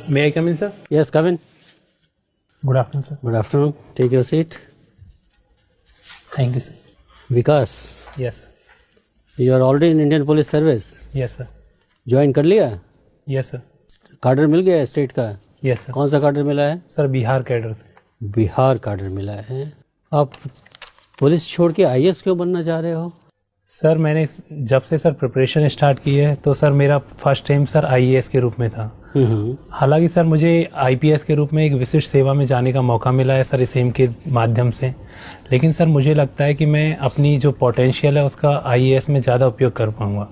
May I come in, sir? Yes, come in. Good afternoon, sir. Good afternoon. Take your seat. Thank you, sir. Vikas, Yes, sir. you are already in Indian Police Service. Yes, sir. Join कर लिया? Yes, sir. कार्डर मिल गया है state का? Yes, sir. कौन सा कार्डर मिला है? सर बिहार कैडर से। बिहार कार्डर मिला है। आप पुलिस छोड़ के आईएएस क्यों बनना चाह रहे हो? सर मैंने जब से सर प्रिपरेशन स्टार्ट की है तो सर मेरा फर्स्ट टाइम सर आईएएस के रूप में था। हालांकि सर मुझे आईपीएस के रूप में एक विशिष्ट सेवा में जाने का मौका मिला है सर इस एम के माध्यम से, लेकिन सर मुझे लगता है कि मैं अपनी जो पोटेंशियल है उसका आईएएस में ज़्यादा उपयोग कर पाऊंगा,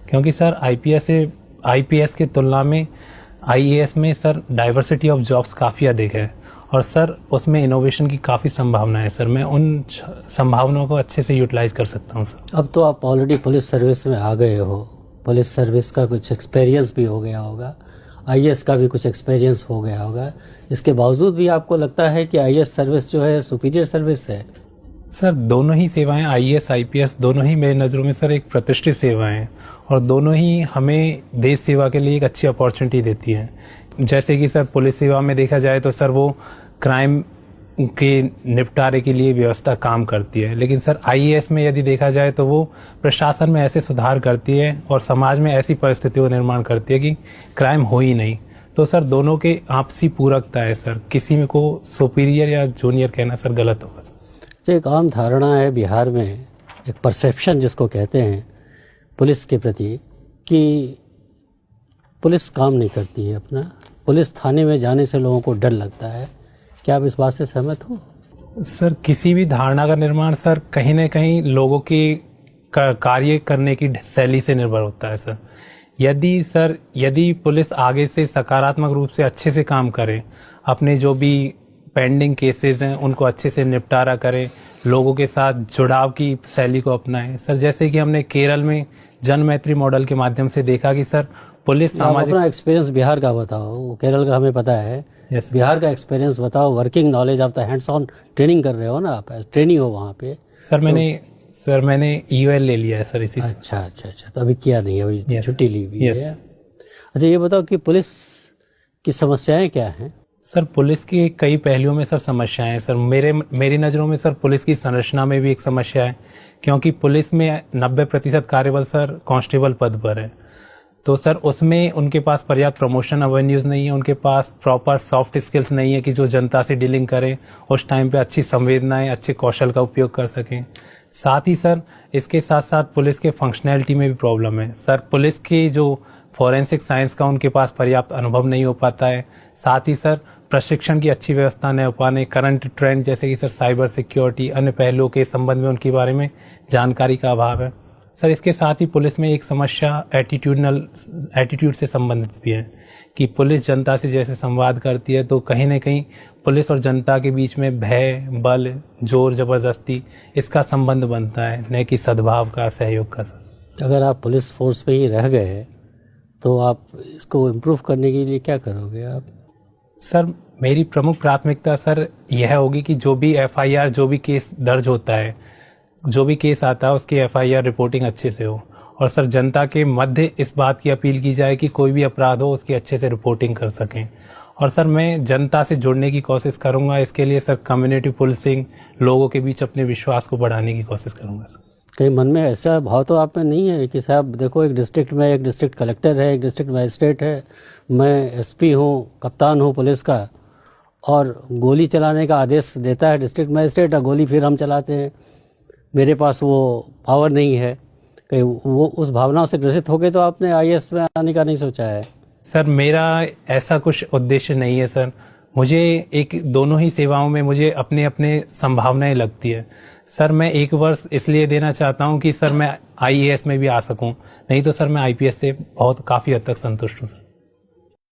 क्योंकि सर आईपीएस की तुलना में आईएएस में सर डाइवर्सिटी ऑफ जॉब्स काफ़ी अधिक है और सर उसमें इनोवेशन की काफ़ी संभावना है। सर मैं उन संभावनाओं को अच्छे से यूटिलाइज कर सकता हूं सर। अब तो आप ऑलरेडी पुलिस सर्विस में आ गए हो, पुलिस सर्विस का कुछ एक्सपीरियंस भी हो गया होगा, आईएएस का भी कुछ एक्सपीरियंस हो गया होगा, इसके बावजूद भी आपको लगता है कि आईएएस सर्विस जो है सुपीरियर सर्विस है? सर दोनों ही सेवाएं आईएएस आईपीएस दोनों ही मेरी नज़रों में सर एक प्रतिष्ठित सेवाएं हैं और दोनों ही हमें देश सेवा के लिए एक अच्छी अपॉर्चुनिटी देती हैं। जैसे कि सर पुलिस सेवा में देखा जाए तो सर वो क्राइम के निपटारे के लिए व्यवस्था काम करती है, लेकिन सर आईएएस में यदि देखा जाए तो वो प्रशासन में ऐसे सुधार करती है और समाज में ऐसी परिस्थितियों का निर्माण करती है कि क्राइम हो ही नहीं। तो सर दोनों के आपसी पूरकता है सर, किसी में को सुपीरियर या जूनियर कहना सर गलत होगा। तो एक आम धारणा है बिहार में, एक परसेप्शन जिसको कहते हैं पुलिस के प्रति, कि पुलिस काम नहीं करती है अपना, पुलिस थाने में जाने से लोगों को डर लगता है। क्या आप इस बात से सहमत हो? सर किसी भी धारणा का निर्माण सर कहीं न कहीं लोगों की कार्य करने की शैली से निर्भर होता है सर। यदि पुलिस आगे से सकारात्मक रूप से अच्छे से काम करे, अपने जो भी पेंडिंग केसेस हैं उनको अच्छे से निपटारा करे, लोगों के साथ जुड़ाव की शैली को अपनाए सर, जैसे कि हमने केरल में जनमैत्री मॉडल के माध्यम से देखा कि सर पुलिस सामाजिक। अपना एक्सपीरियंस बिहार का बताओ, केरल का हमें पता है। yes, बिहार का एक्सपीरियंस बताओ, वर्किंग नॉलेज, आप तो हैंड्स ऑन ट्रेनिंग कर रहे हो ना, आप ट्रेनिंग हो वहाँ पे। सर मैंने ईओएल ले लिया है सर इसी। अच्छा, तो अभी किया नहीं है, अभी छुट्टी ली हुई है। अच्छा ये बताओ कि पुलिस की समस्याएं क्या हैं? सर पुलिस की कई पहलुओं में सर समस्याएं हैं सर। मेरी नज़रों में सर पुलिस की संरचना में भी एक समस्या है, क्योंकि पुलिस में 90% कार्यबल सर कांस्टेबल पद पर है। तो सर उसमें उनके पास पर्याप्त प्रमोशन अवेन्यूज़ नहीं है, उनके पास प्रॉपर सॉफ्ट स्किल्स नहीं है कि जो जनता से डीलिंग करें उस टाइम पे अच्छी संवेदनाएं, अच्छे कौशल का उपयोग कर सकें। साथ ही सर इसके साथ साथ पुलिस के फंक्शनैलिटी में भी प्रॉब्लम है सर। पुलिस की जो फॉरेंसिक साइंस का उनके पास पर्याप्त अनुभव नहीं हो पाता है। साथ ही सर प्रशिक्षण की अच्छी व्यवस्था न हो पाने, करंट ट्रेंड जैसे कि सर साइबर सिक्योरिटी, अन्य पहलुओं के संबंध में उनके बारे में जानकारी का अभाव है सर। इसके साथ ही पुलिस में एक समस्या एटीट्यूड से संबंधित भी है कि पुलिस जनता से जैसे संवाद करती है तो कहीं न कहीं पुलिस और जनता के बीच में भय, बल, जोर जबरदस्ती इसका संबंध बनता है, न कि सद्भाव का, सहयोग का सर। अगर आप पुलिस फोर्स में ही रह गए तो आप इसको इम्प्रूव करने के लिए क्या करोगे आप? सर मेरी प्रमुख प्राथमिकता सर यह होगी कि जो भी एफआईआर, जो भी केस दर्ज होता है, जो भी केस आता है उसकी एफआईआर रिपोर्टिंग अच्छे से हो और सर जनता के मध्य इस बात की अपील की जाए कि कोई भी अपराध हो उसकी अच्छे से रिपोर्टिंग कर सकें। और सर मैं जनता से जुड़ने की कोशिश करूंगा, इसके लिए सर कम्युनिटी पुलिसिंग, लोगों के बीच अपने विश्वास को बढ़ाने की कोशिश करूंगा सर। कहीं मन में ऐसा भाव तो आप में नहीं है कि साहब देखो एक डिस्ट्रिक्ट में एक डिस्ट्रिक्ट कलेक्टर है, एक डिस्ट्रिक्ट मजिस्ट्रेट है, मैं एसपी हूँ, कप्तान हूँ पुलिस का, और गोली चलाने का आदेश देता है डिस्ट्रिक्ट मजिस्ट्रेट और गोली फिर हम चलाते हैं, मेरे पास वो पावर नहीं है? कहीं वो उस भावना से ग्रसित हो गए तो आपने आईएएस में आने का नहीं सोचा है? सर मेरा ऐसा कुछ उद्देश्य नहीं है सर। मुझे दोनों ही सेवाओं में मुझे अपने अपने संभावनाएं लगती है सर। मैं 1 वर्ष इसलिए देना चाहता हूं कि सर मैं आईएएस में भी आ सकूं, नहीं तो सर मैं आईपीएस से काफ़ी हद तक संतुष्ट हूं सर।